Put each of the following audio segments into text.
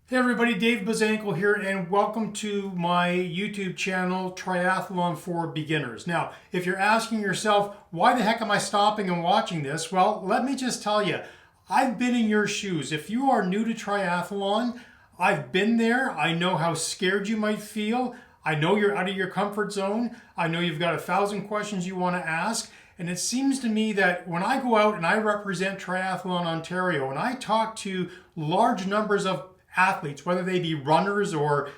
Hey everybody, Dave Bazanko here, and welcome to my YouTube channel, Triathlon for Beginners. Now, if you're asking yourself, why the heck am I stopping and watching this? Well, let me just tell you, I've been in your shoes. If you are new to triathlon, I've been there. I know how scared you might feel. I know you're out of your comfort zone. I know you've got 1,000 questions you want to ask. And it seems to me that when I go out and I represent Triathlon Ontario and I talk to large numbers of athletes, whether they be runners or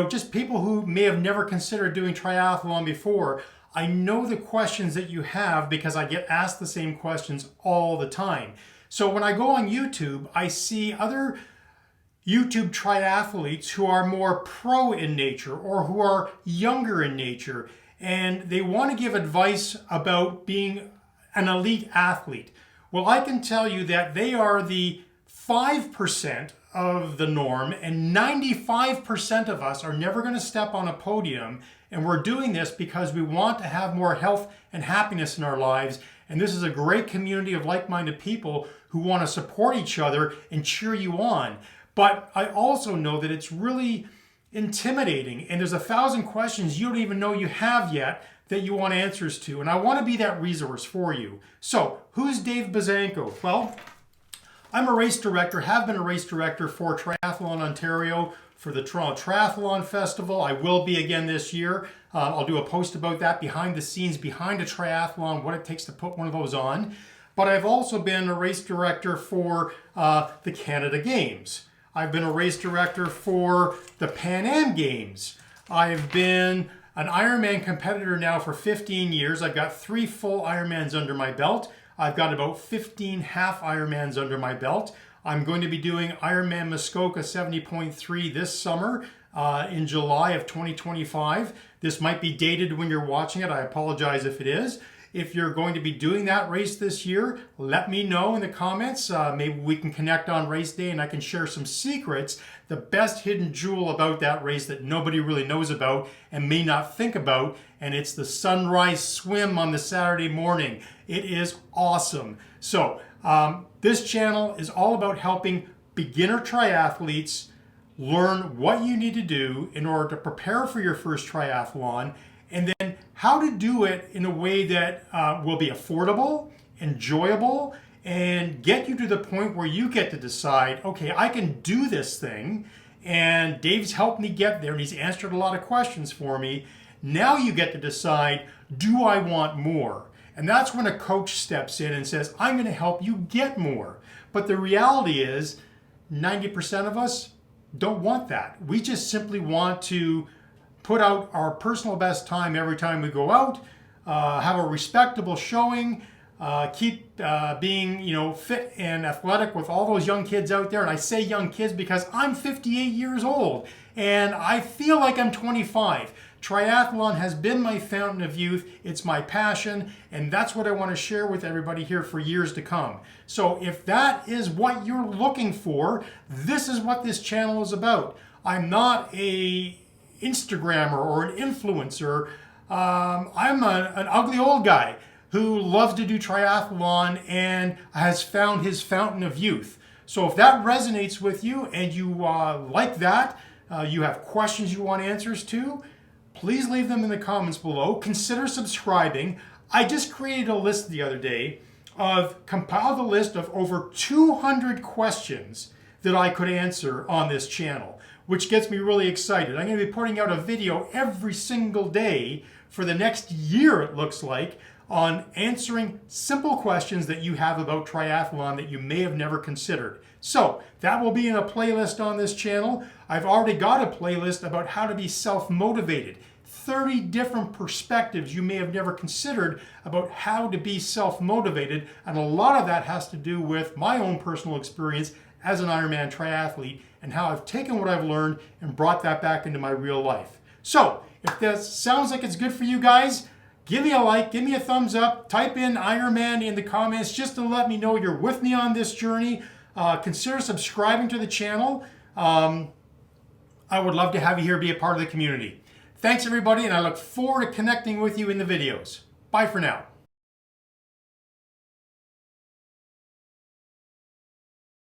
just people who may have never considered doing triathlon before, I know the questions that you have because I get asked the same questions all the time. So when I go on YouTube, I see other YouTube triathletes who are more pro in nature or who are younger in nature, and they want to give advice about being an elite athlete. Well, I can tell you that they are the 5% of the norm, and 95% of us are never going to step on a podium, and we're doing this because we want to have more health and happiness in our lives, and this is a great community of like-minded people who want to support each other and cheer you on. But I also know that it's really intimidating, and there's 1,000 questions you don't even know you have yet that you want answers to, and I want to be that resource for you. So, who's Dave Bazanko? Well, I'm a race director, have been a race director for Triathlon Ontario, for the Toronto Triathlon Festival. I will be again this year. I'll do a post about that, behind the scenes, behind a triathlon, what it takes to put one of those on. But I've also been a race director for the Canada Games. I've been a race director for the Pan Am Games. I've been an Ironman competitor now for 15 years. I've got 3 full Ironmans under my belt. I've got about 15 half Ironmans under my belt. I'm going to be doing Ironman Muskoka 70.3 this summer in July of 2025. This might be dated when you're watching it. I apologize if it is. If you're going to be doing that race this year, let me know in the comments. Maybe we can connect on race day and I can share some secrets, the best hidden jewel about that race that nobody really knows about and may not think about, and it's the sunrise swim on the Saturday morning. It is awesome. So this channel is all about helping beginner triathletes learn what you need to do in order to prepare for your first triathlon, and then how to do it in a way that will be affordable, enjoyable, and get you to the point where you get to decide, okay, I can do this thing, and Dave's helped me get there, and he's answered a lot of questions for me. Now you get to decide, do I want more? And that's when a coach steps in and says, I'm going to help you get more. But the reality is, 90% of us don't want that. We just simply want to put out our personal best time every time we go out, have a respectable showing, keep being fit and athletic with all those young kids out there. And I say young kids because I'm 58 years old and I feel like I'm 25. Triathlon has been my fountain of youth. It's my passion, and that's what I want to share with everybody here for years to come. So if that is what you're looking for, this is what this channel is about. I'm not a Instagrammer or an influencer. I'm an ugly old guy who loves to do triathlon and has found his fountain of youth. So if that resonates with you and you like that, you have questions you want answers to, please leave them in the comments below. Consider subscribing. I just created a list the other day compiled a list of over 200 questions that I could answer on this channel, which gets me really excited. I'm going to be putting out a video every single day for the next year, it looks like, on answering simple questions that you have about triathlon that you may have never considered. So that will be in a playlist on this channel. I've already got a playlist about how to be self-motivated. 30 different perspectives you may have never considered about how to be self-motivated, and a lot of that has to do with my own personal experience as an Ironman triathlete and how I've taken what I've learned and brought that back into my real life. So if that sounds like it's good for you guys, give me a like, give me a thumbs up, type in Ironman in the comments just to let me know you're with me on this journey. Consider subscribing to the channel. I would love to have you here be a part of the community. Thanks everybody, and I look forward to connecting with you in the videos. Bye for now.